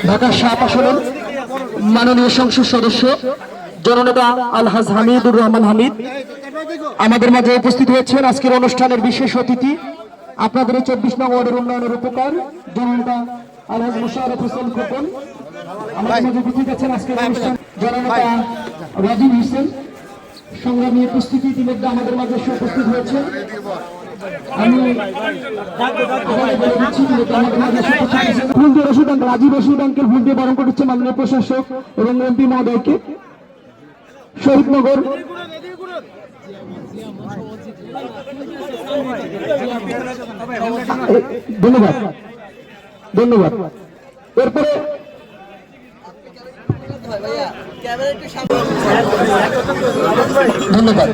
ঢাকা সাত আসনের মাননীয় সংসদ সদস্য জননেতা আলহাজ হামিদুর রহমান হামিদ আমাদের মাঝে উপস্থিত হয়েছেন। আজকের অনুষ্ঠানের বিশেষ অতিথি আপনাদের 24 নং ওয়ার্ডের উন্নয়নের উপকার জননেতা আলহাজ মুশাররফ হোসেন খোকন আমাদের মাঝে উপস্থিত আছেন। আজকের অনুষ্ঠান জননেতা রাজীব হোসেন সংগ্রামী উপস্থিতি ইতিমধ্যে আমাদের মাঝে উপস্থিত হয়েছে। আমি রাজীব রশিদ আঙ্কেল ফুল দিয়ে বরণ করছে মাননীয় প্রশাসক এবং এমপি মহোদয়কে। শহীদনগর ধন্যবাদ ধন্যবাদ। এরপরে ধন্যবাদ।